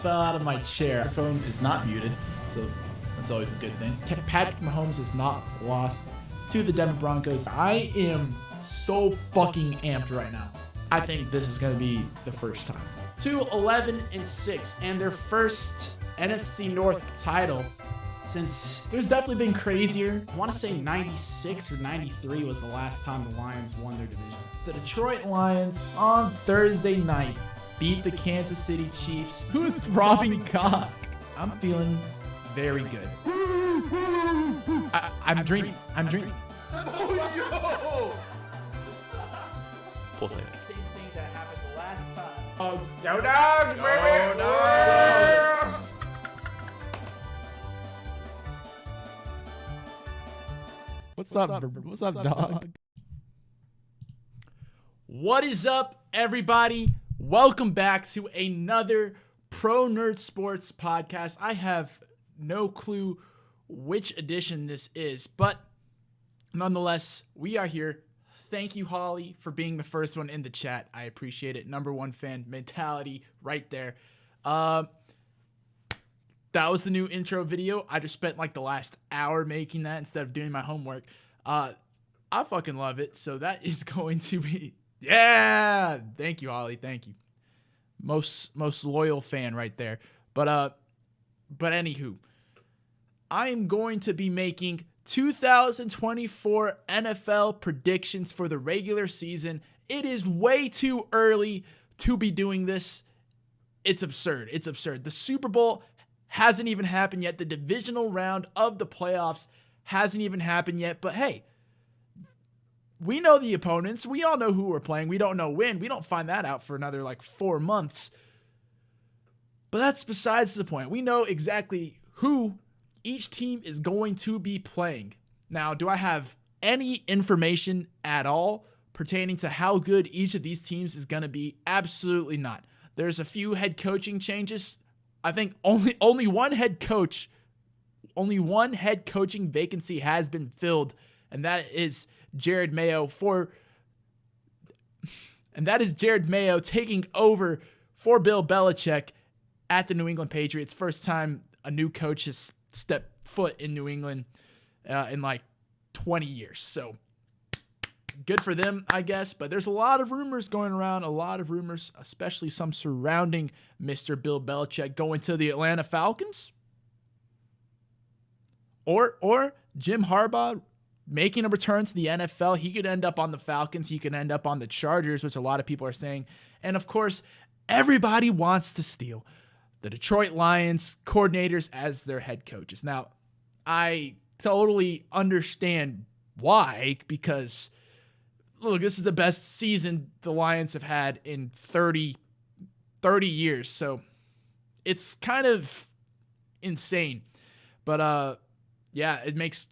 fell out of my chair. My phone is not muted, so that's always a good thing. Patrick Mahomes is not lost to the Denver Broncos. I am so fucking amped right now. I think this is going to be the first time. 2-11-6, and their first NFC North title since there's definitely been crazier. I want to say 96 or 93 was the last time the Lions won their division. The Detroit Lions on Thursday night beat the Kansas City Chiefs. Who's throbbing cock? I'm feeling very good. I'm dreaming. I'm dreaming. Oh, Same thing that happened the last time. yo! Go dogs, baby! No. What's up, dog? What is up, everybody? Welcome back to another Pro Nerd Sports podcast. I have no clue which edition this is, but nonetheless, we are here. Thank you, Holly, for being the first one in the chat. I appreciate it. Number one fan mentality right there. That was the new intro video. I just spent like the last hour making that instead of doing my homework. I fucking love it. So that is going to be, yeah. Thank you, Holly. Thank you. Most loyal fan right there. But anywho, I am going to be making 2024 NFL predictions for the regular season. It is way too early to be doing this. It's absurd. It's absurd. The Super Bowl hasn't even happened yet. The divisional round of the playoffs hasn't even happened yet. But hey, we know the opponents. We all know who we're playing. We don't know when. We don't find that out for another like 4 months. But that's besides the point. We know exactly who each team is going to be playing. Now, do I have any information at all pertaining to how good each of these teams is going to be? Absolutely not. There's a few head coaching changes. I think only one head coaching vacancy has been filled, and that is Jared Mayo taking over for Bill Belichick at the New England Patriots. First time a new coach has stepped foot in New England in like 20 years. So good for them, I guess. But there's a lot of rumors going around, especially some surrounding Mr. Bill Belichick going to the Atlanta Falcons. Or Jim Harbaugh making a return to the NFL. He could end up on the Falcons. He could end up on the Chargers, which a lot of people are saying. And of course, everybody wants to steal the Detroit Lions coordinators as their head coaches. Now, I totally understand why, because look, this is the best season the Lions have had in 30 years. So it's kind of insane. But yeah, it makes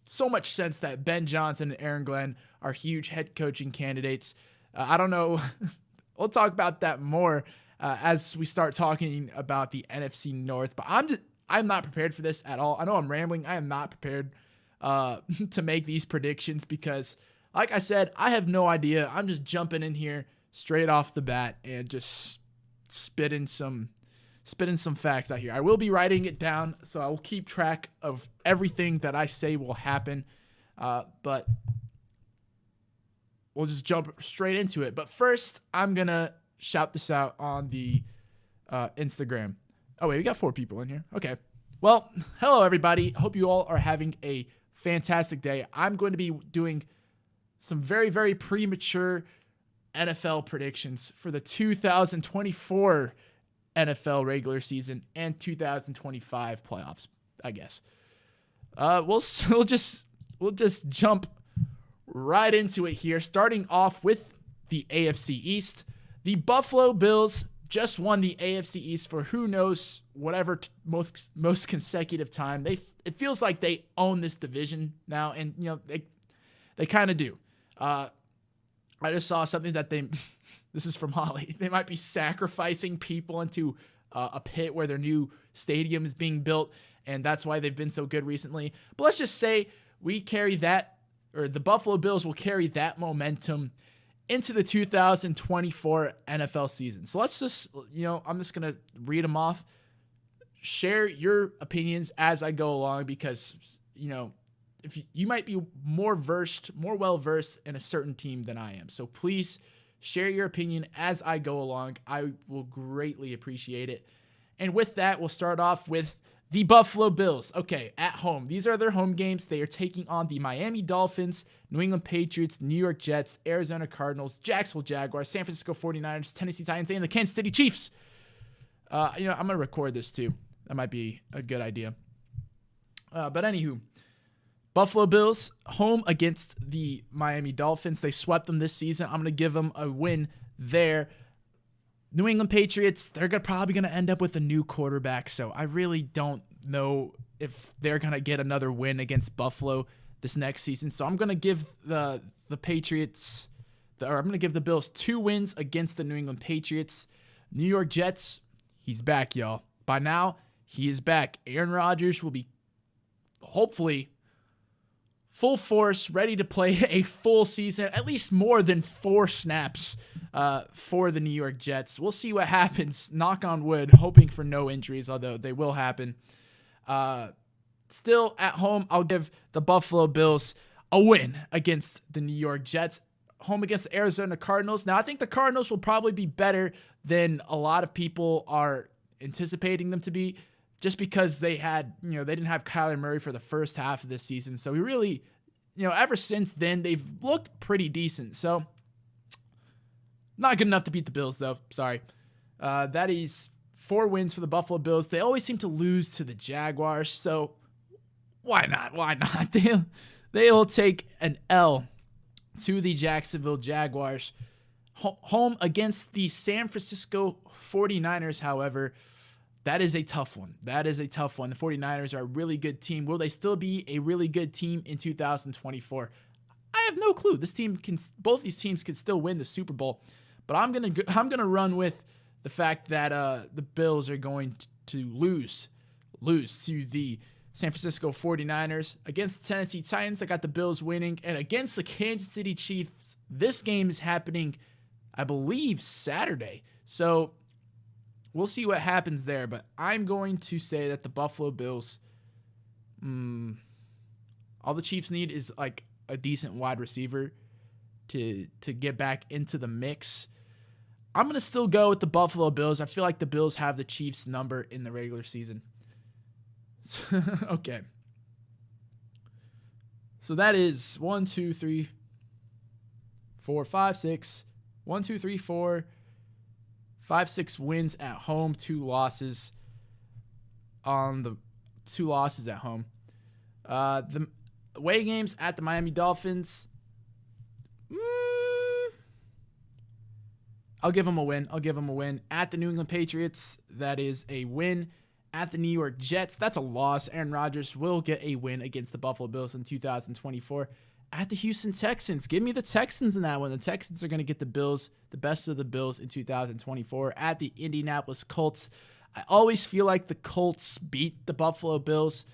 so much sense that Ben Johnson and Aaron Glenn are huge head coaching candidates. I don't know. We'll talk about that more as we start talking about the NFC North. But I'm not prepared for this at all. I know I'm rambling. I am not prepared to make these predictions because, like I said, I have no idea. I'm just jumping in here straight off the bat and just spitting some facts out here. I will be writing it down, so I will keep track of everything that I say will happen. But we'll just jump straight into it. But first, I'm gonna shout this out on the Instagram. Oh wait, we got 4 people in here. Okay. Well, hello everybody. Hope you all are having a fantastic day. I'm going to be doing some very, very premature NFL predictions for the 2024 NFL regular season and 2025 playoffs, I guess. We'll just jump right into it here, starting off with the AFC East. The Buffalo Bills just won the AFC East for who knows whatever most consecutive time. It feels like they own this division now, and you know they kind of do. I just saw something that this is from Holly. They might be sacrificing people into a pit where their new stadium is being built, and that's why they've been so good recently. But let's just say we carry that, or the Buffalo Bills will carry that momentum into the 2024 NFL season. So let's just, I'm just going to read them off. Share your opinions as I go along because, if you might be more well-versed in a certain team than I am. So please share your opinion as I go along. I will greatly appreciate it. And with that, we'll start off with the Buffalo Bills. Okay, at home. These are their home games. They are taking on the Miami Dolphins, New England Patriots, New York Jets, Arizona Cardinals, Jacksonville Jaguars, San Francisco 49ers, Tennessee Titans, and the Kansas City Chiefs. I'm going to record this too. That might be a good idea. But anywho, Buffalo Bills home against the Miami Dolphins. They swept them this season. I'm going to give them a win there. New England Patriots, they're probably going to end up with a new quarterback, so I really don't know if they're going to get another win against Buffalo this next season. So I'm going to give the Bills 2 wins against the New England Patriots. New York Jets, he's back, y'all. By now, he is back. Aaron Rodgers will be hopefully full force, ready to play a full season, at least more than 4 snaps for the New York Jets. We'll see what happens. Knock on wood, hoping for no injuries, although they will happen. Still at home, I'll give the Buffalo Bills a win against the New York Jets. Home against the Arizona Cardinals. Now, I think the Cardinals will probably be better than a lot of people are anticipating them to be, just because they didn't have Kyler Murray for the first half of this season. So we really, ever since then, they've looked pretty decent. So not good enough to beat the Bills, though. Sorry. That is 4 wins for the Buffalo Bills. They always seem to lose to the Jaguars. So why not? Why not? They'll take an L to the Jacksonville Jaguars. Home against the San Francisco 49ers, however, that is a tough one. The 49ers are a really good team. Will they still be a really good team in 2024? I have no clue. Both these teams can still win the Super Bowl, but I'm gonna run with the fact that the Bills are going to lose to the San Francisco 49ers. Against the Tennessee Titans, I got the Bills winning, and against the Kansas City Chiefs, this game is happening, I believe, Saturday. So we'll see what happens there, but I'm going to say that the Buffalo Bills, all the Chiefs need is like a decent wide receiver to get back into the mix. I'm going to still go with the Buffalo Bills. I feel like the Bills have the Chiefs' number in the regular season. Okay. So that is 1, 2, 3, 4, 5, 6. 1, 2, 3, 4. 5, 6 wins at home, 2 losses at home. The away games at the Miami Dolphins. I'll give them a win. At the New England Patriots, that is a win. At the New York Jets, that's a loss. Aaron Rodgers will get a win against the Buffalo Bills in 2024. At the Houston Texans, give me the Texans in that one. The Texans are going to get the best of the Bills in 2024. At the Indianapolis Colts, I always feel like the Colts beat the Buffalo Bills.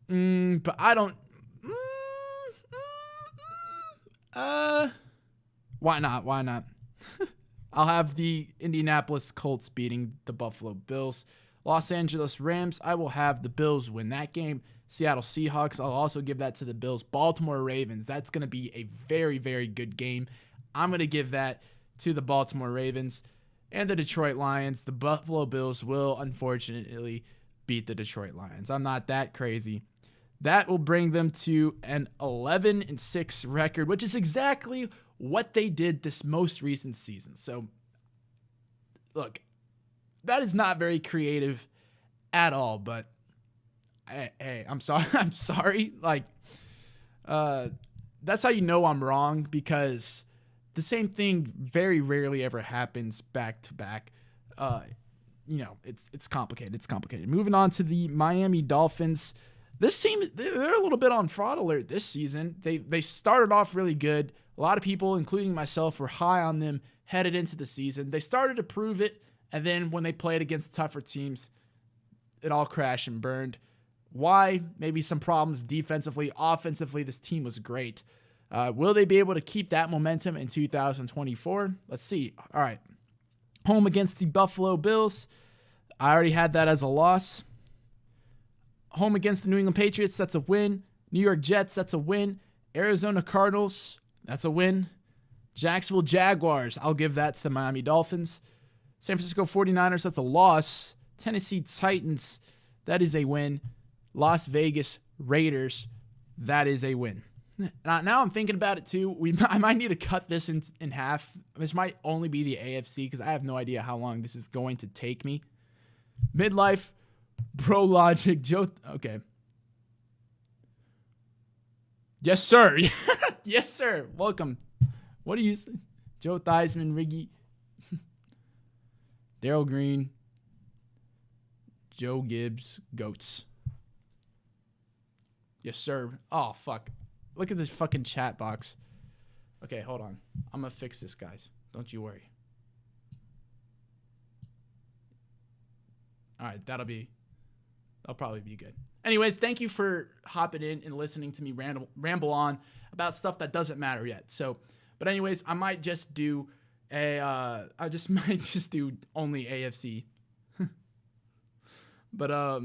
But I don't. Why not? I'll have the Indianapolis Colts beating the Buffalo Bills. Los Angeles Rams, I will have the Bills win that game. Seattle Seahawks, I'll also give that to the Bills. Baltimore Ravens, that's going to be a very, very good game. I'm going to give that to the Baltimore Ravens. And the Detroit Lions, the Buffalo Bills will unfortunately beat the Detroit Lions. I'm not that crazy. That will bring them to an 11-6 record, which is exactly what they did this most recent season. So, look, that is not very creative at all, but hey, I'm sorry. I'm sorry. Like, that's how you know I'm wrong, because the same thing very rarely ever happens back to back. It's complicated. It's complicated. Moving on to the Miami Dolphins. This team, they're a little bit on fraud alert this season. They started off really good. A lot of people, including myself, were high on them headed into the season. They started to prove it, and then when they played against tougher teams, it all crashed and burned. Why? Maybe some problems defensively. Offensively, this team was great. Will they be able to keep that momentum in 2024? Let's see. All right. Home against the Buffalo Bills. I already had that as a loss. Home against the New England Patriots. That's a win. New York Jets. That's a win. Arizona Cardinals. That's a win. Jacksonville Jaguars. I'll give that to the Miami Dolphins. San Francisco 49ers. That's a loss. Tennessee Titans. That is a win. Las Vegas Raiders. That is a win. Now I'm thinking about it too. I might need to cut this in half. This might only be the AFC because I have no idea how long this is going to take me. Midlife, Bro Logic, Joe. Okay. Yes, sir. Yes, sir. Welcome. What do you say? Joe Theismann, Riggy, Daryl Green, Joe Gibbs, Goats. Yes, sir. Oh, fuck. Look at this fucking chat box. Okay, hold on. I'm going to fix this, guys. Don't you worry. All right, that'll probably be good. Anyways, thank you for hopping in and listening to me ramble on about stuff that doesn't matter yet. So, but anyways, I might just do I just might just do only AFC. But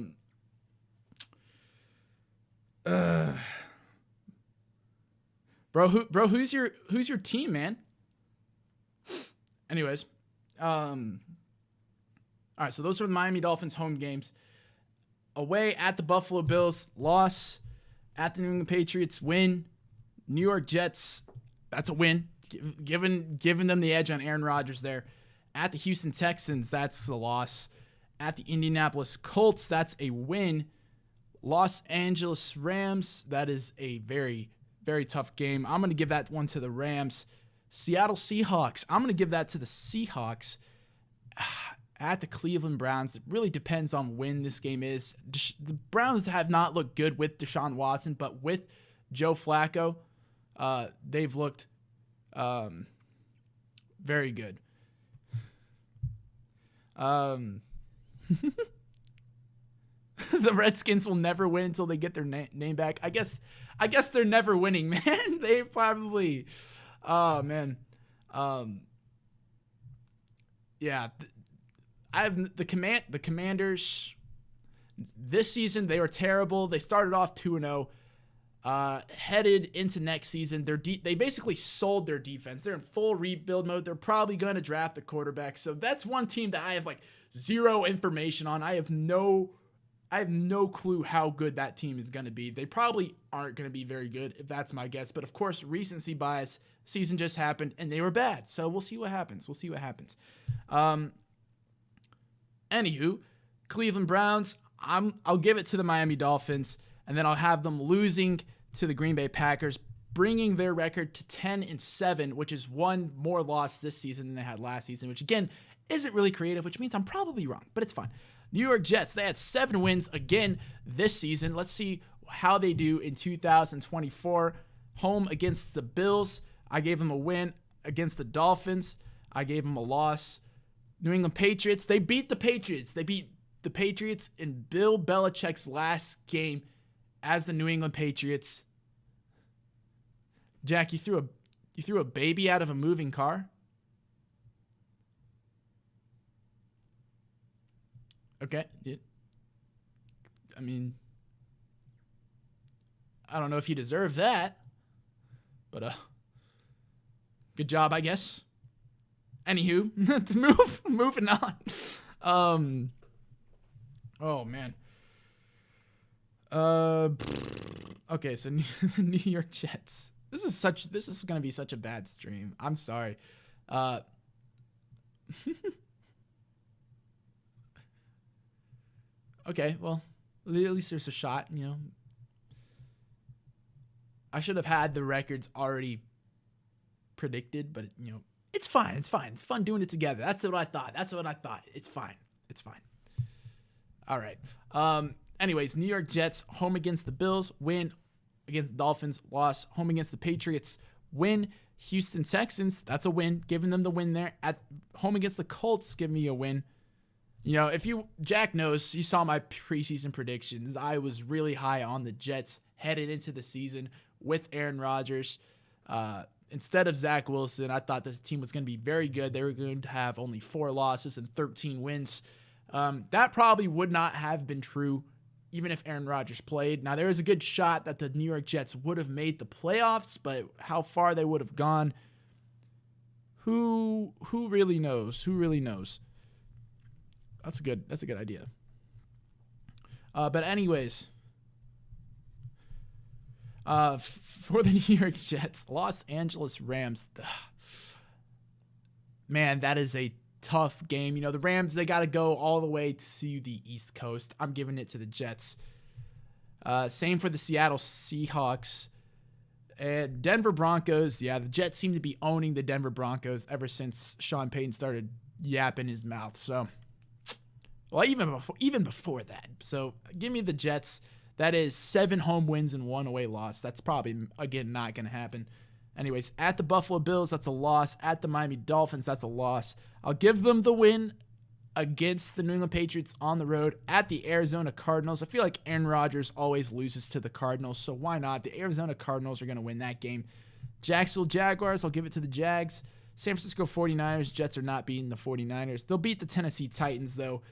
Bro, who's your team, man? Anyways, all right, so those are the Miami Dolphins home games. Away at the Buffalo Bills, loss. At the New England Patriots, win. New York Jets, that's a win. Giving them the edge on Aaron Rodgers there. At the Houston Texans, that's a loss. At the Indianapolis Colts, that's a win. Los Angeles Rams, that is a very, very tough game. I'm going to give that one to the Rams. Seattle Seahawks, I'm going to give that to the Seahawks. At the Cleveland Browns, it really depends on when this game is. The Browns have not looked good with Deshaun Watson, but with Joe Flacco, they've looked very good. The Redskins will never win until they get their name back. I guess they're never winning, man. They probably, oh man, yeah. I have the Commanders. This season they were terrible. They started off 2-0. Headed into next season, they basically sold their defense. They're in full rebuild mode. They're probably going to draft a quarterback. So that's one team that I have like zero information on. I have no clue how good that team is going to be. They probably aren't going to be very good, if that's my guess. But of course, recency bias. Season just happened and they were bad. So we'll see what happens. Anywho, Cleveland Browns, I'll give it to the Miami Dolphins, and then I'll have them losing to the Green Bay Packers, bringing their record to 10-7, which is one more loss this season than they had last season, which again isn't really creative, which means I'm probably wrong, but it's fine. New York Jets, they had 7 wins again this season. Let's see how they do in 2024. Home against the Bills, I gave them a win. Against the Dolphins, I gave them a loss. New England Patriots, they beat the Patriots. They beat the Patriots in Bill Belichick's last game as the New England Patriots. Jack, you threw a baby out of a moving car? Okay. I mean, I don't know if you deserve that, but good job, I guess. Anywho, moving on. Oh man. Okay, so New York Jets. This is gonna be such a bad stream. I'm sorry. Okay, well, at least there's a shot, you know. I should have had the records already predicted, but you know, it's fine. It's fun doing it together. That's what I thought. It's fine. All right. Anyways, New York Jets home against the Bills, win. Against the Dolphins, loss. Home against the Patriots, win. Houston Texans, that's a win. Giving them the win there. At home against the Colts, give me a win. You know, Jack knows, you saw my preseason predictions. I was really high on the Jets headed into the season with Aaron Rodgers. Instead of Zach Wilson, I thought this team was going to be very good. They were going to have only 4 losses and 13 wins. That probably would not have been true even if Aaron Rodgers played. Now, there is a good shot that the New York Jets would have made the playoffs, but how far they would have gone, who really knows? Who really knows? That's a good idea. But anyways, for the New York Jets, Los Angeles Rams. Man, that is a tough game. The Rams, they got to go all the way to the East Coast. I'm giving it to the Jets. Same for the Seattle Seahawks. And Denver Broncos, the Jets seem to be owning the Denver Broncos ever since Sean Payton started yapping his mouth. So, well, even before that. So, give me the Jets. That is 7 home wins and 1 away loss. That's probably, again, not going to happen. Anyways, at the Buffalo Bills, that's a loss. At the Miami Dolphins, that's a loss. I'll give them the win against the New England Patriots on the road. At the Arizona Cardinals, I feel like Aaron Rodgers always loses to the Cardinals, so why not? The Arizona Cardinals are going to win that game. Jacksonville Jaguars, I'll give it to the Jags. San Francisco 49ers, Jets are not beating the 49ers. They'll beat the Tennessee Titans, though.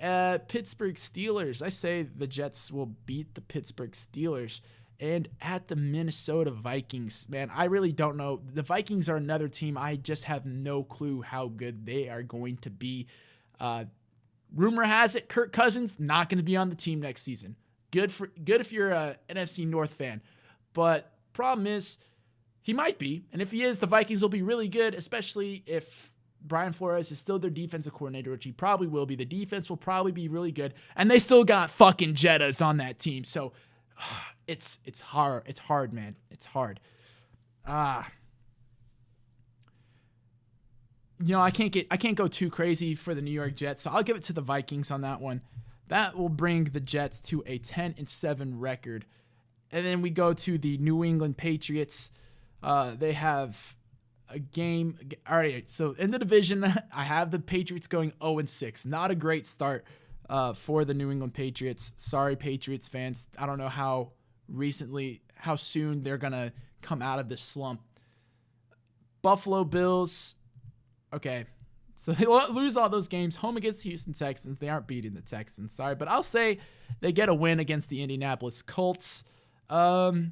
Pittsburgh Steelers, I say the Jets will beat the Pittsburgh Steelers. And at the Minnesota Vikings, man, I really don't know. The Vikings are another team. I just have no clue how good they are going to be. Rumor has it, Kirk Cousins not going to be on the team next season. Good if you're a NFC North fan. But problem is, he might be. And if he is, the Vikings will be really good, especially if Brian Flores is still their defensive coordinator, which he probably will be. The defense will probably be really good. And they still got fucking Jettas on that team. So it's hard. It's hard, man. It's hard. I can't go too crazy for the New York Jets, so I'll give it to the Vikings on that one. That will bring the Jets to a 10-7 record. And then we go to the New England Patriots. They have a game. All right, so in the division, I have the Patriots going 0-6. Not a great start for the New England Patriots. Sorry, Patriots fans. I don't know how soon they're going to come out of this slump. Buffalo Bills. Okay, so they lose all those games. Home against the Houston Texans. They aren't beating the Texans. Sorry, but I'll say they get a win against the Indianapolis Colts. I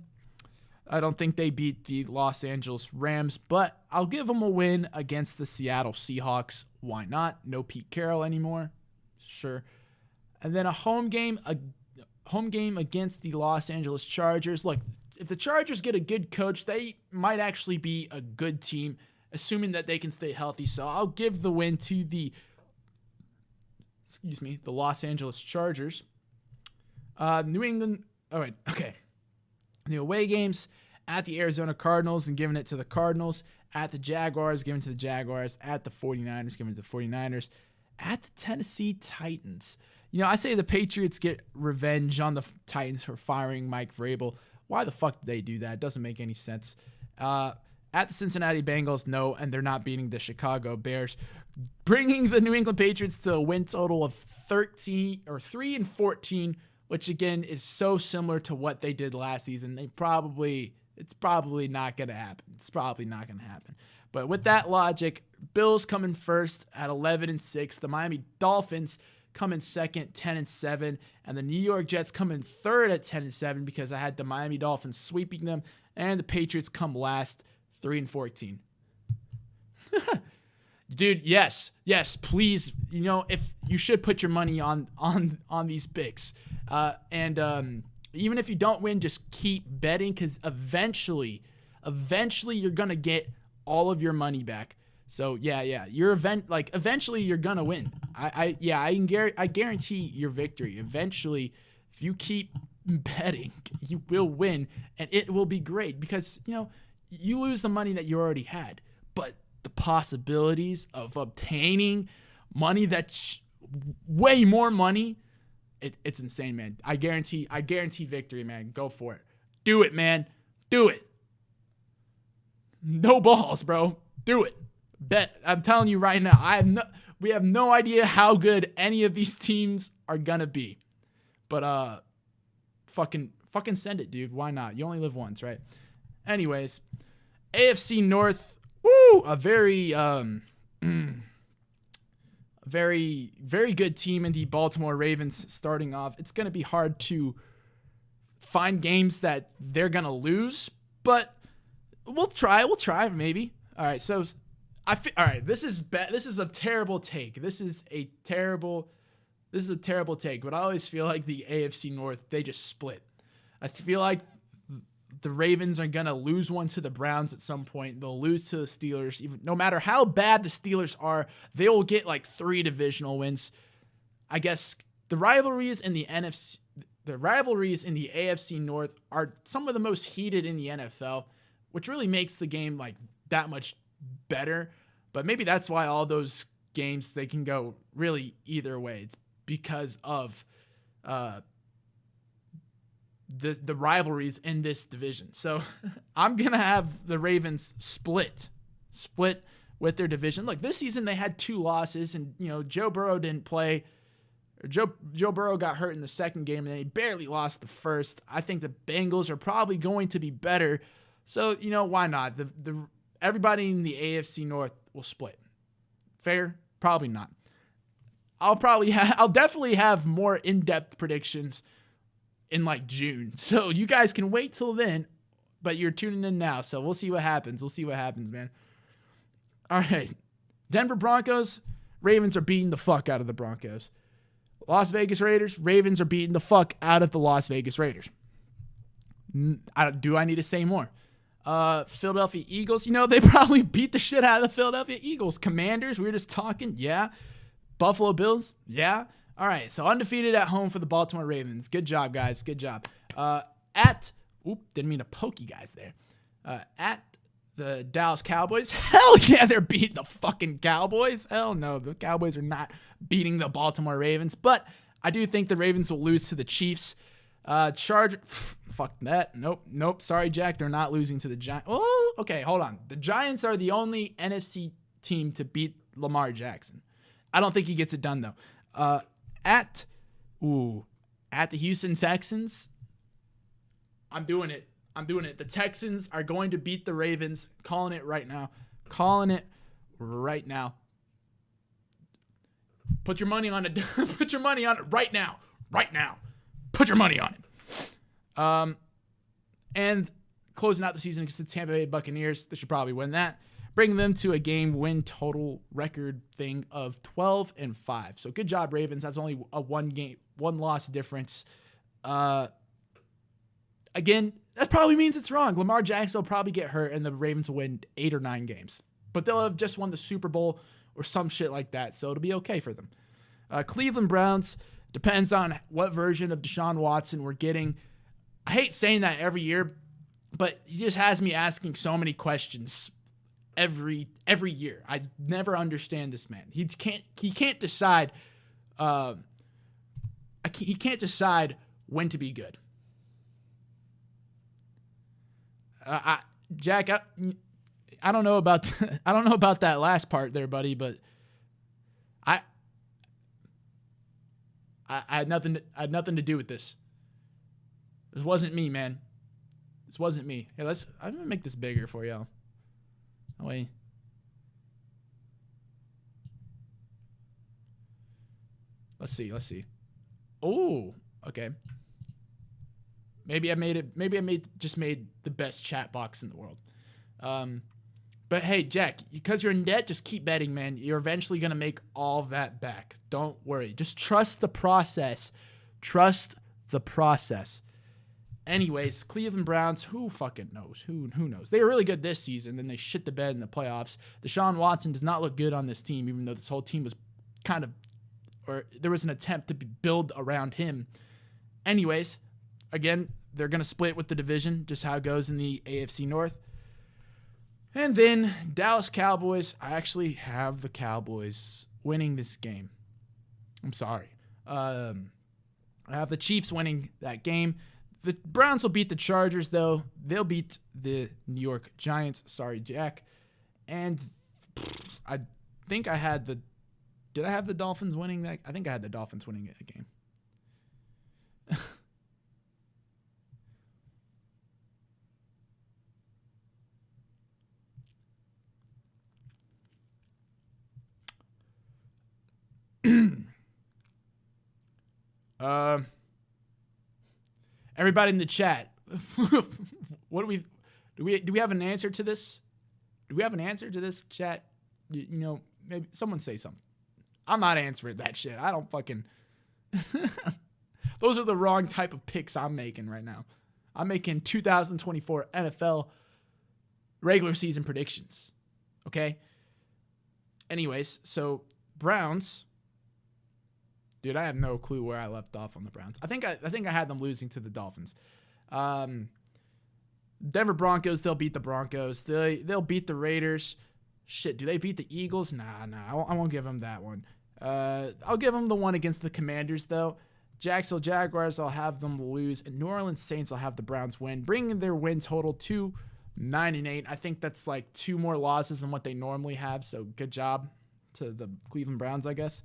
don't think they beat the Los Angeles Rams, but I'll give them a win against the Seattle Seahawks. Why not? No Pete Carroll anymore. Sure. And then a home game against the Los Angeles Chargers. Look, if the Chargers get a good coach, they might actually be a good team, assuming that they can stay healthy. So I'll give the win to the Los Angeles Chargers. New England. All right. Okay. The away games at the Arizona Cardinals and giving it to the Cardinals. At the Jaguars, giving it to the Jaguars. At the 49ers, giving it to the 49ers. At the Tennessee Titans. I say the Patriots get revenge on the Titans for firing Mike Vrabel. Why the fuck did they do that? It doesn't make any sense. At the Cincinnati Bengals, no, and they're not beating the Chicago Bears. Bringing the New England Patriots to a win total of 3-14, which again is so similar to what they did last season. It's probably not going to happen. It's probably not going to happen. But with that logic, Bills coming first at 11-6, the Miami Dolphins come in second, 10-7, and the New York Jets come in third at 10-7 because I had the Miami Dolphins sweeping them, and the Patriots come last, 3-14. Dude, yes, please. If you should put your money on these picks, and even if you don't win, just keep betting because eventually you're gonna get all of your money back. So yeah, eventually you're gonna win. I guarantee your victory. Eventually, if you keep betting, you will win, and it will be great because you lose the money that you already had, but the possibilities of obtaining money that's way more money, it's insane, man. I guarantee victory, man. Go for it. Do it, man. Do it. No balls, bro. Do it. Bet. I'm telling you right now, we have no idea how good any of these teams are gonna be. But fucking send it, dude. Why not? You only live once, right? Anyways, AFC North, woo, a very very good team in the Baltimore Ravens starting off. It's going to be hard to find games that they're going to lose, but we'll try maybe. All right, so all right, this is a terrible take. This is a terrible take, but I always feel like the AFC North, they just split. I feel like the Ravens are going to lose one to the Browns at some point. They'll lose to the Steelers. Even no matter how bad the Steelers are, they will get like 3 divisional wins. I guess the rivalries in the AFC North are some of the most heated in the NFL, which really makes the game like that much better. But maybe that's why all those games, they can go really either way. It's because of the rivalries in this division. So I'm going to have the Ravens split with their division. Look, this season they had 2 losses, and Joe Burrow didn't play. Joe Burrow got hurt in the second game, and they barely lost the first. I think the Bengals are probably going to be better. So, why not? Everybody in the AFC North will split. Fair? Probably not. I'll definitely have more in-depth predictions in like June. So you guys can wait till then, but you're tuning in now. So we'll see what happens. Man. All right. Denver Broncos, Ravens are beating the fuck out of the Broncos. Las Vegas Raiders, Ravens are beating the fuck out of the Las Vegas Raiders. Do I need to say more? Philadelphia Eagles, they probably beat the shit out of the Philadelphia Eagles. Commanders, we were just talking. Yeah. Buffalo Bills. Yeah. All right, so undefeated at home for the Baltimore Ravens. Good job, guys. Good job. Didn't mean to poke you guys there. At the Dallas Cowboys. Hell yeah, they're beating the fucking Cowboys. Hell no, the Cowboys are not beating the Baltimore Ravens. But I do think the Ravens will lose to the Chiefs. Fuck that. Nope. Sorry, Jack. They're not losing to the Giants. Oh, okay, hold on. The Giants are the only NFC team to beat Lamar Jackson. I don't think he gets it done, though. At the Houston Texans, I'm doing it. The Texans are going to beat the Ravens. Calling it right now. Put your money on it. Put your money on it right now. Put your money on it. And closing out the season against the Tampa Bay Buccaneers, they should probably win that. Bring them to a game win total record thing of 12-5. So good job, Ravens. That's only a 1 loss difference. Again, that probably means it's wrong. Lamar Jackson will probably get hurt, and the Ravens will win 8 or 9 games. But they'll have just won the Super Bowl or some shit like that, so it'll be okay for them. Cleveland Browns, depends on what version of Deshaun Watson we're getting. I hate saying that every year, but he just has me asking so many questions every year. I never understand this man. He can't decide. He can't decide when to be good. Jack, I don't know about that last part there, buddy, but I had nothing to do with this. This wasn't me, man. This wasn't me. Hey, I'm gonna make this bigger for y'all. Oh, wait. Let's see. Oh, okay. Maybe I just made the best chat box in the world. But hey, Jack, because you're in debt, just keep betting, man. You're eventually going to make all that back. Don't worry. Just trust the process. Anyways, Cleveland Browns, who fucking knows? Who knows? They were really good this season, then they shit the bed in the playoffs. Deshaun Watson does not look good on this team, even though this whole team was there was an attempt to build around him. Anyways, again, they're going to split with the division, just how it goes in the AFC North. And then Dallas Cowboys, I actually have the Cowboys winning this game. I'm sorry. I have the Chiefs winning that game. The Browns will beat the Chargers, though. They'll beat the New York Giants. Sorry, Jack. And I think I had the... Did I have the Dolphins winning that? I think I had the Dolphins winning a game. Everybody in the chat, what do we have an answer to this? Do we have an answer to this, chat? You know, maybe someone say something. I'm not answering that shit. I don't fucking. Those are the wrong type of picks I'm making right now. I'm making 2024 NFL regular season predictions. Okay? Anyways, so Browns. Dude, I have no clue where I left off on the Browns. I think I had them losing to the Dolphins. Denver Broncos, they'll beat the Broncos. They'll beat the Raiders. Shit, do they beat the Eagles? Nah, I won't give them that one. I'll give them the one against the Commanders, though. Jacksonville Jaguars, I'll have them lose. And New Orleans Saints, I'll have the Browns win, bringing their win total to 9-8. I think that's like 2 more losses than what they normally have, so good job to the Cleveland Browns, I guess.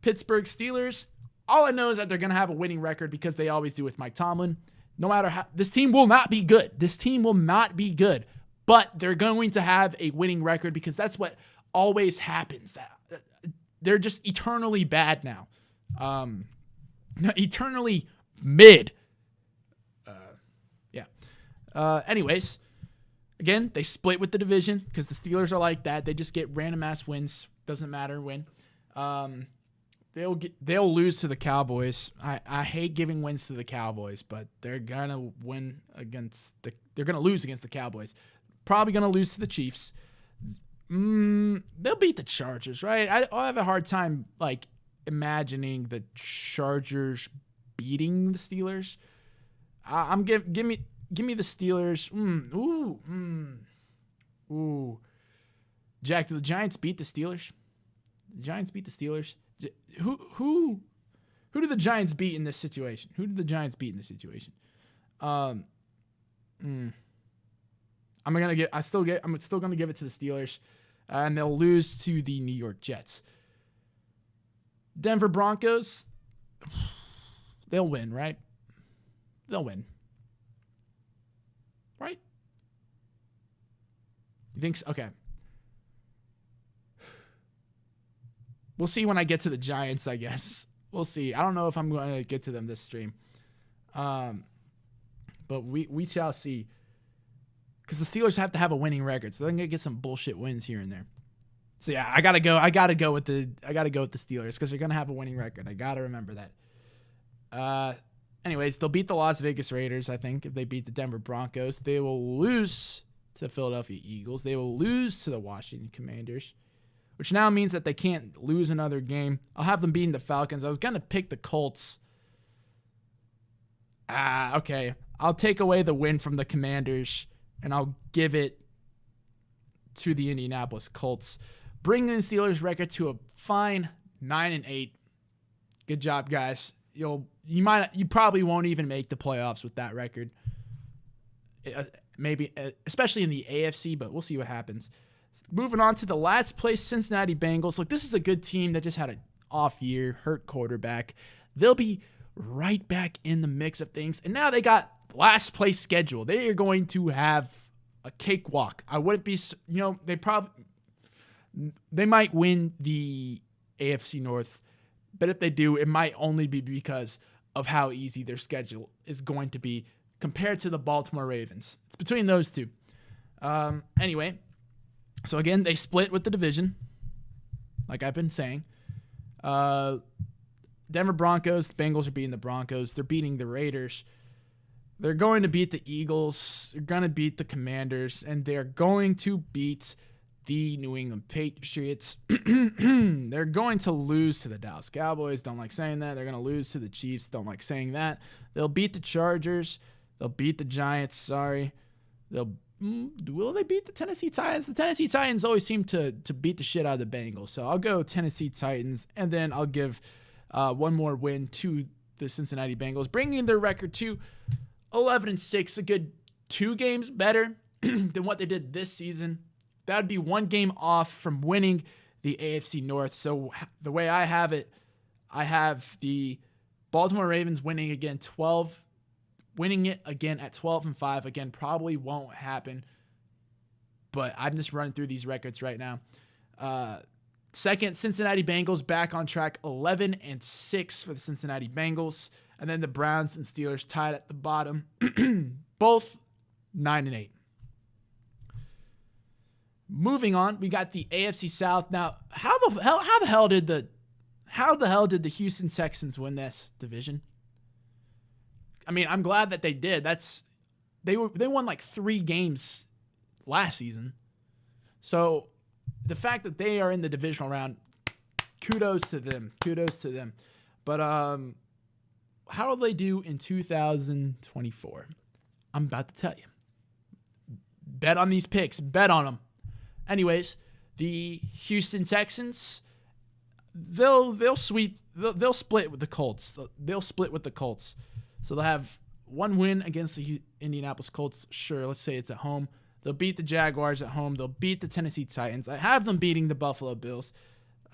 Pittsburgh Steelers, all I know is that they're going to have a winning record because they always do with Mike Tomlin. No matter how, this team will not be good. This team will not be good, but they're going to have a winning record because that's what always happens. They're just eternally bad now. Eternally mid. Anyways, again, they split with the division because the Steelers are like that. They just get random ass wins. Doesn't matter when. They'll lose to the Cowboys. I hate giving wins to the Cowboys, but they're gonna win against they're gonna lose against the Cowboys. Probably gonna lose to the Chiefs. They'll beat the Chargers, right? I have a hard time like imagining the Chargers beating the Steelers. Give me the Steelers. Jack, do the Giants beat the Steelers? The Giants beat the Steelers. Who do the Giants beat in this situation? I'm still gonna give it to the Steelers, and they'll lose to the New York Jets. Denver Broncos, they'll win, right? They'll win, right? You think so? Okay. We'll see when I get to the Giants, I guess. We'll see. I don't know if I'm going to get to them this stream. But we shall see. Because the Steelers have to have a winning record, so they're going to get some bullshit wins here and there. So yeah, I gotta go with the Steelers because they're gonna have a winning record. I gotta remember that. Anyways, they'll beat the Las Vegas Raiders, I think, if they beat the Denver Broncos. They will lose to the Philadelphia Eagles. They will lose to the Washington Commanders, which now means that they can't lose another game. I'll have them beating the Falcons. I was going to pick the Colts. Okay. I'll take away the win from the Commanders, and I'll give it to the Indianapolis Colts, bringing the Steelers' record to a fine 9-8. Good job, guys. You probably won't even make the playoffs with that record. Maybe, especially in the AFC, but we'll see what happens. Moving on to the last place Cincinnati Bengals. Look, this is a good team that just had an off year, hurt quarterback. They'll be right back in the mix of things. And now they got last place schedule. They are going to have a cakewalk. I wouldn't be, they might win the AFC North, but if they do, it might only be because of how easy their schedule is going to be compared to the Baltimore Ravens. It's between those two. Anyway. So, again, they split with the division, like I've been saying. Denver Broncos, the Bengals are beating the Broncos. They're beating the Raiders. They're going to beat the Eagles. They're going to beat the Commanders. And they're going to beat the New England Patriots. They're going to lose to the Dallas Cowboys. Don't like saying that. They're going to lose to the Chiefs. Don't like saying that. They'll beat the Chargers. They'll beat the Giants. Sorry. Will they beat the Tennessee Titans? The Tennessee Titans always seem to beat the shit out of the Bengals. So I'll go Tennessee Titans, and then I'll give one more win to the Cincinnati Bengals, bringing their record to 11-6, a good 2 games better than what they did this season. That would be 1 game off from winning the AFC North. So the way I have it, I have the Baltimore Ravens winning it again at 12-5. Again, probably won't happen, but I'm just running through these records right now. Second, Cincinnati Bengals back on track, 11-6 for the Cincinnati Bengals. And then the Browns and Steelers tied at the bottom, both 9-8. Moving on, we got the AFC South. Now, how the hell did the Houston Texans win this division? I mean, I'm glad that they did. They won like 3 games last season. So the fact that they are in the divisional round, kudos to them. But how will they do in 2024? I'm about to tell you. Bet on these picks. Bet on them. Anyways, the Houston Texans, they'll split with the Colts. They'll split with the Colts. So they'll have one win against the Indianapolis Colts. Sure, let's say it's at home. They'll beat the Jaguars at home. They'll beat the Tennessee Titans. I have them beating the Buffalo Bills.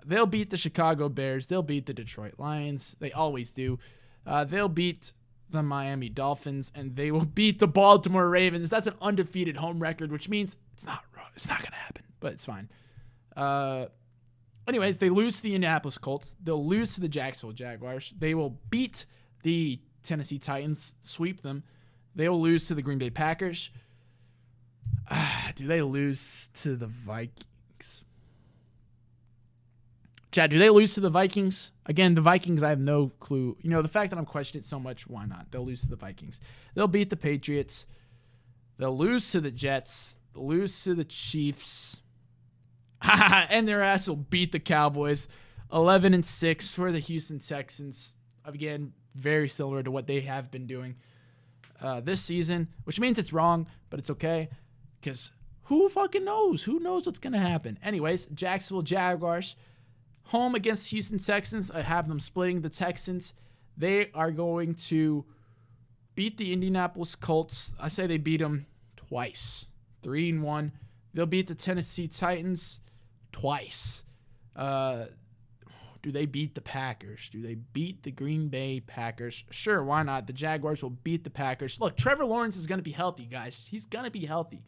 They'll beat the Chicago Bears. They'll beat the Detroit Lions. They always do. They'll beat the Miami Dolphins, and they will beat the Baltimore Ravens. That's an undefeated home record, which means it's not going to happen, but it's fine. Anyways, they lose to the Indianapolis Colts. They'll lose to the Jacksonville Jaguars. They will beat the Tennessee Titans, sweep them. They will lose to the Green Bay Packers. Do they lose to the Vikings? Chad, do they lose to the Vikings? Again, the Vikings, I have no clue. You know, the fact that I'm questioning it so much, why not? They'll lose to the Vikings. They'll beat the Patriots. They'll lose to the Jets. They'll lose to the Chiefs. And their ass will beat the Cowboys. 11-6 for the Houston Texans. Again, very similar to what they have been doing this season, which means it's wrong, but it's okay because who fucking knows? Who knows what's going to happen? Anyways, Jacksonville Jaguars. Home against Houston Texans. I have them splitting the Texans. They are going to beat the Indianapolis Colts. I say they beat them twice. 3-1. They'll beat the Tennessee Titans twice. Do they beat the Packers? Do they beat the Green Bay Packers? Sure, why not? The Jaguars will beat the Packers. Look, Trevor Lawrence is going to be healthy, guys. He's going to be healthy.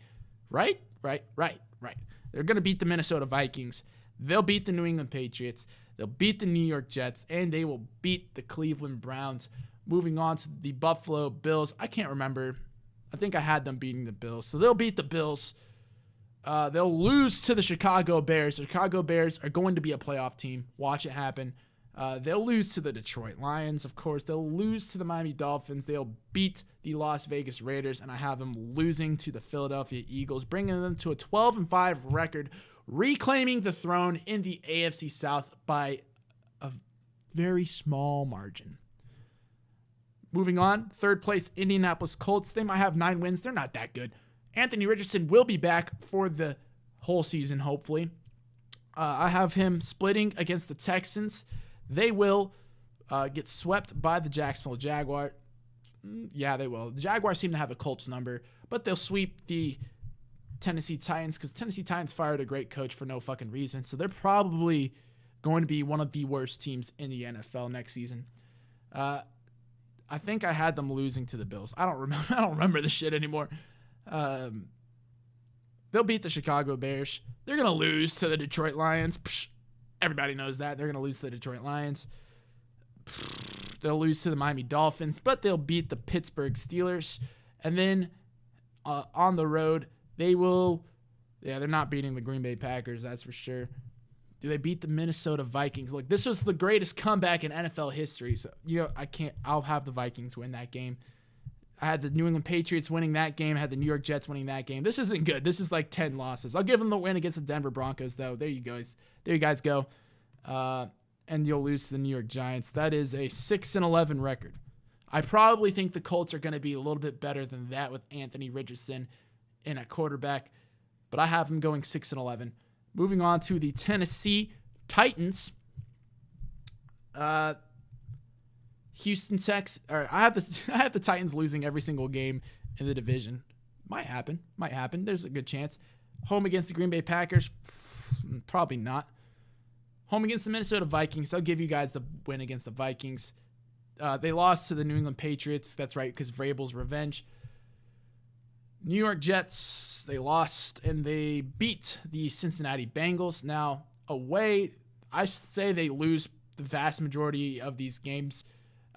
Right. They're going to beat the Minnesota Vikings. They'll beat the New England Patriots. They'll beat the New York Jets. And they will beat the Cleveland Browns. Moving on to the Buffalo Bills. I can't remember. I think I had them beating the Bills. So they'll beat the Bills. They'll lose to the Chicago Bears. The Chicago Bears are going to be a playoff team. Watch it happen. They'll lose to the Detroit Lions, of course. They'll lose to the Miami Dolphins. They'll beat the Las Vegas Raiders, and I have them losing to the Philadelphia Eagles, bringing them to a 12-5 record, reclaiming the throne in the AFC South by a very small margin. Moving on, third place, Indianapolis Colts. They might have 9 wins. They're not that good. Anthony Richardson will be back for the whole season, hopefully. I have him splitting against the Texans. They will get swept by the Jacksonville Jaguars. Yeah, they will. The Jaguars seem to have the Colts number, but they'll sweep the Tennessee Titans because Tennessee Titans fired a great coach for no fucking reason. So they're probably going to be one of the worst teams in the NFL next season. I think I had them losing to the Bills. I don't remember this shit anymore. They'll beat the Chicago Bears. They're going to lose to the Detroit Lions. Psh, everybody knows that. They're going to lose to the Detroit Lions. They'll lose to the Miami Dolphins, but they'll beat the Pittsburgh Steelers. And then on the road, they will, they're not beating the Green Bay Packers, that's for sure. Do they beat the Minnesota Vikings? Look, this was the greatest comeback in NFL history. So, I'll have the Vikings win that game. I had the New England Patriots winning that game. I had the New York Jets winning that game. This isn't good. This is like 10 losses. I'll give them the win against the Denver Broncos, though. There you guys go. And you'll lose to the New York Giants. That is a 6-11 record. I probably think the Colts are going to be a little bit better than that with Anthony Richardson in at quarterback. But I have them going 6-11. Moving on to the Tennessee Titans. Houston Texans. I have the Titans losing every single game in the division. Might happen. There's a good chance. Home against the Green Bay Packers. Probably not. Home against the Minnesota Vikings. I'll give you guys the win against the Vikings. They lost to the New England Patriots. That's right, because Vrabel's revenge. New York Jets, they lost, and they beat the Cincinnati Bengals. Now, away, I say they lose the vast majority of these games.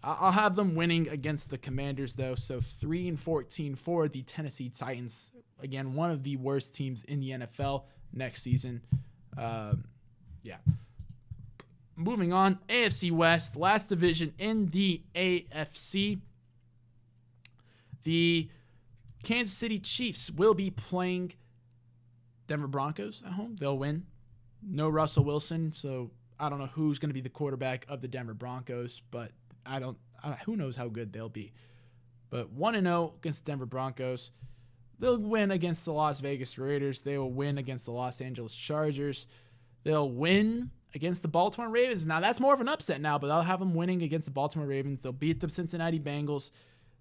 I'll have them winning against the Commanders, though. So 3-14 for the Tennessee Titans. Again, one of the worst teams in the NFL next season. Yeah. Moving on, AFC West, last division in the AFC. The Kansas City Chiefs will be playing Denver Broncos at home. They'll win. No Russell Wilson, so I don't know who's going to be the quarterback of the Denver Broncos, but who knows how good they'll be. But 1-0 against the Denver Broncos. They'll win against the Las Vegas Raiders. They will win against the Los Angeles Chargers. They'll win against the Baltimore Ravens. Now, that's more of an upset now, but I'll have them winning against the Baltimore Ravens. They'll beat the Cincinnati Bengals,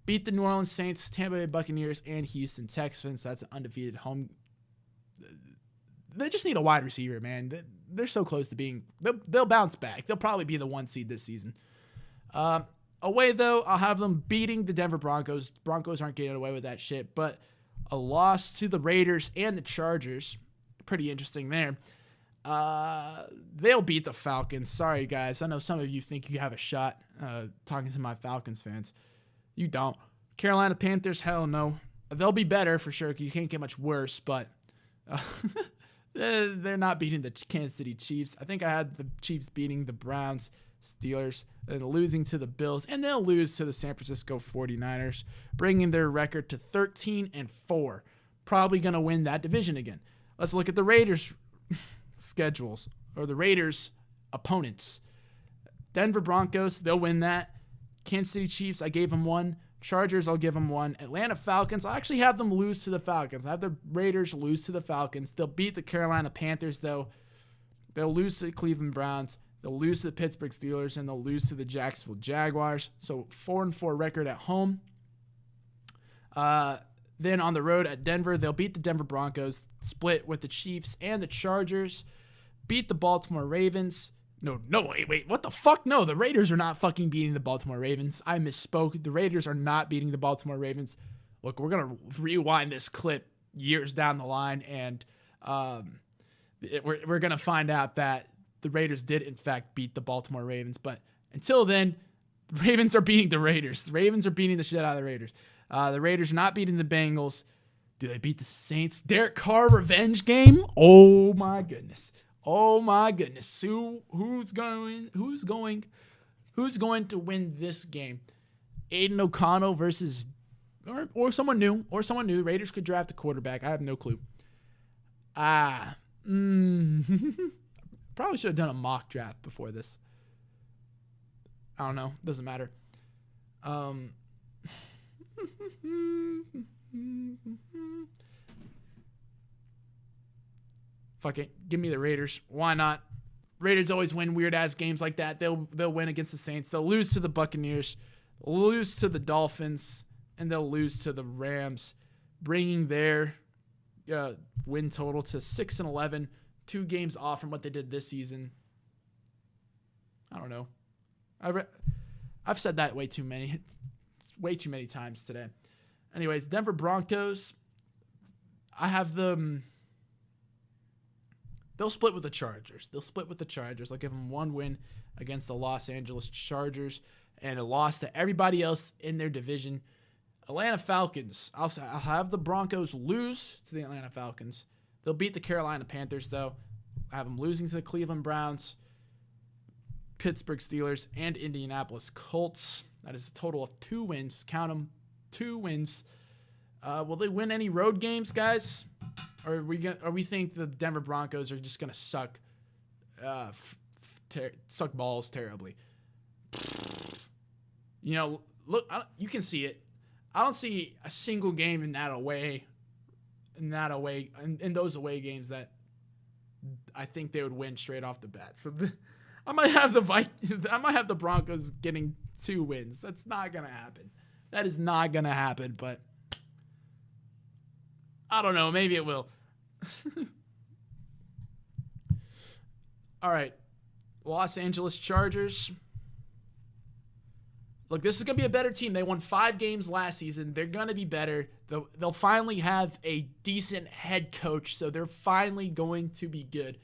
beat the New Orleans Saints, Tampa Bay Buccaneers, and Houston Texans. That's an undefeated home. They just need a wide receiver, man. They're so close to being – they'll bounce back. They'll probably be the 1 seed this season. Away, though, I'll have them beating the Denver Broncos. Broncos aren't getting away with that shit, but a loss to the Raiders and the Chargers. Pretty interesting there. They'll beat the Falcons. Sorry, guys. I know some of you think you have a shot talking to my Falcons fans. You don't. Carolina Panthers, hell no. They'll be better for sure because you can't get much worse, but they're not beating the Kansas City Chiefs. I think I had the Chiefs beating the Browns, Steelers, and losing to the Bills, and they'll lose to the San Francisco 49ers, bringing their record to 13-4. Probably going to win that division again. Let's look at the Raiders' schedules, or the Raiders' opponents. Denver Broncos, they'll win that. Kansas City Chiefs, I gave them 1. Chargers, I'll give them 1. Atlanta Falcons, I actually have them lose to the Falcons. I have the Raiders lose to the Falcons. They'll beat the Carolina Panthers, though. They'll lose to the Cleveland Browns. They'll lose to the Pittsburgh Steelers, and they'll lose to the Jacksonville Jaguars. So 4-4 record at home. Then on the road at Denver, they'll beat the Denver Broncos, split with the Chiefs and the Chargers, beat the Baltimore Ravens. No, wait, what the fuck? No, the Raiders are not fucking beating the Baltimore Ravens. I misspoke. The Raiders are not beating the Baltimore Ravens. Look, we're going to rewind this clip years down the line, and we're going to find out that the Raiders did, in fact, beat the Baltimore Ravens. But until then, the Ravens are beating the Raiders. The Ravens are beating the shit out of the Raiders. The Raiders are not beating the Bengals. Do they beat the Saints? Derek Carr revenge game? Oh, my goodness. Oh my goodness. Who's going to win this game? Aiden O'Connell versus or someone new. Raiders could draft a quarterback. I have no clue. Probably should have done a mock draft before this. I don't know. Doesn't matter. Fuck it. Give me the Raiders. Why not? Raiders always win weird-ass games like that. They'll win against the Saints. They'll lose to the Buccaneers, lose to the Dolphins, and they'll lose to the Rams, bringing their win total to 6-11, 2 games off from what they did this season. I don't know. I've said that way too many times today. Anyways, Denver Broncos, I have them. They'll split with the Chargers. I'll give them 1 win against the Los Angeles Chargers and a loss to everybody else in their division. Atlanta Falcons, I'll have the Broncos lose to the Atlanta Falcons. They'll beat the Carolina Panthers, though. I have them losing to the Cleveland Browns, Pittsburgh Steelers, and Indianapolis Colts. That is a total of 2 wins. Count them, 2 wins. Will they win any road games, guys? Or are we think the Denver Broncos are just gonna suck balls terribly? You know, look, you can see it. I don't see a single game in those away games that I think they would win straight off the bat. So I might have the Broncos getting 2 wins. That's not gonna happen. That is not gonna happen. But I don't know. Maybe it will. All right. Los Angeles Chargers. Look, this is going to be a better team. They won 5 games last season. They're going to be better. They'll finally have a decent head coach, so they're finally going to be good,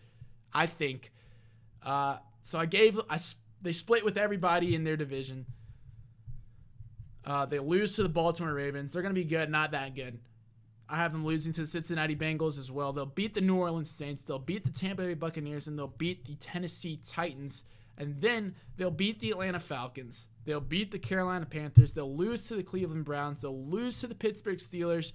I think. So they split with everybody in their division. They lose to the Baltimore Ravens. They're going to be good, not that good. I have them losing to the Cincinnati Bengals as well. They'll beat the New Orleans Saints. They'll beat the Tampa Bay Buccaneers, and they'll beat the Tennessee Titans. And then they'll beat the Atlanta Falcons. They'll beat the Carolina Panthers. They'll lose to the Cleveland Browns. They'll lose to the Pittsburgh Steelers,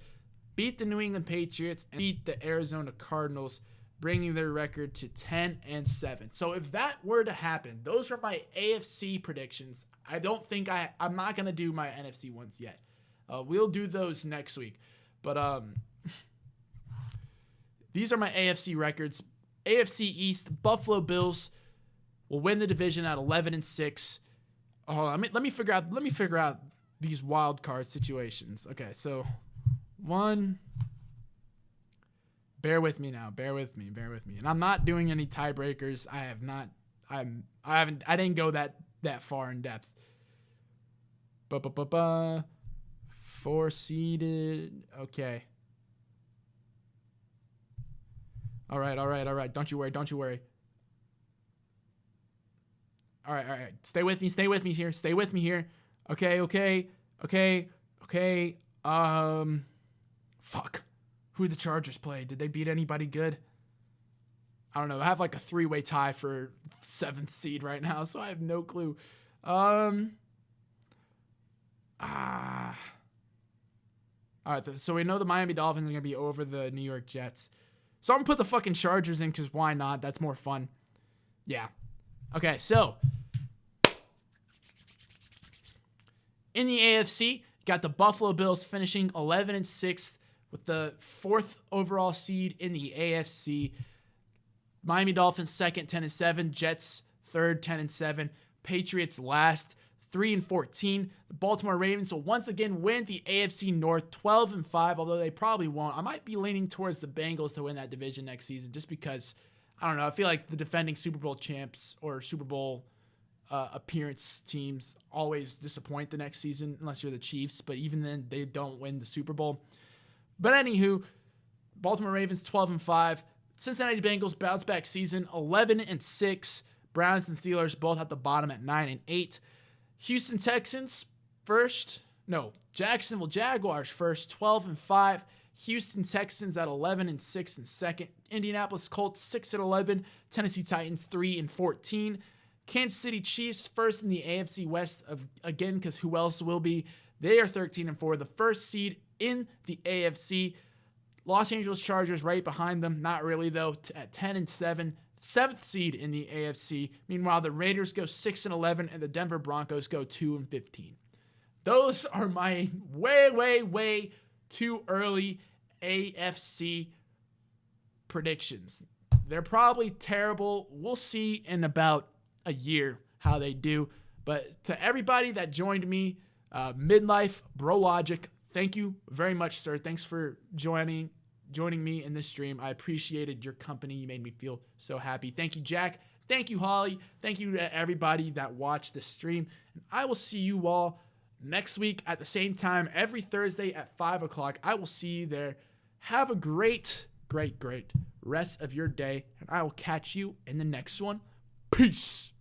beat the New England Patriots, and beat the Arizona Cardinals, bringing their record to 10-7. So if that were to happen, those are my AFC predictions. I'm not going to do my NFC ones yet. We'll do those next week. But these are my AFC records. AFC East, Buffalo Bills will win the division at 11-6. Oh, let me figure out these wild card situations. Okay, so bear with me now. Bear with me. And I'm not doing any tiebreakers. I didn't go that far in depth. 4 seeded. Okay. All right. Don't you worry. All right. Stay with me here. Okay. Fuck. Who the Chargers play? Did they beat anybody good? I don't know. I have like a 3-way tie for 7th seed right now, so I have no clue. All right, so we know the Miami Dolphins are going to be over the New York Jets. So I'm going to put the fucking Chargers in because why not? That's more fun. Yeah. Okay, so in the AFC, got the Buffalo Bills finishing 11-6 with the 4th overall seed in the AFC. Miami Dolphins second, 10-7. Jets third, 10-7. Patriots last, 3-14. The Baltimore Ravens will once again win the AFC North, 12-5, although they probably won't. I might be leaning towards the Bengals to win that division next season just because, I don't know, I feel like the defending Super Bowl champs or Super Bowl appearance teams always disappoint the next season unless you're the Chiefs, but even then they don't win the Super Bowl. But anywho, Baltimore Ravens 12-5. Cincinnati Bengals bounce back season 11-6. Browns and Steelers both at the bottom at 9-8. Houston Texans Jacksonville Jaguars first, 12-5. Houston Texans at 11-6 in second. Indianapolis Colts 6-11. Tennessee Titans 3-14. Kansas City Chiefs first in the AFC West again because who else will be? They are 13-4, the first seed in the AFC. Los Angeles Chargers right behind them. Not really, though, at 10-7. 7th seed in the AFC. Meanwhile, the Raiders go 6-11, and the Denver Broncos go 2-15. Those are my way too early AFC predictions. They're probably terrible. We'll see in about a year how they do. But to everybody that joined me, Midlife Bro Logic, thank you very much, sir. Thanks for joining me in this stream. I appreciated your company. You made me feel so happy. Thank you, Jack. Thank you, Holly. Thank you to everybody that watched the stream. And I will see you all next week at the same time, every Thursday at 5 o'clock. I will see you there. Have a great rest of your day, and I will catch you in the next one. Peace.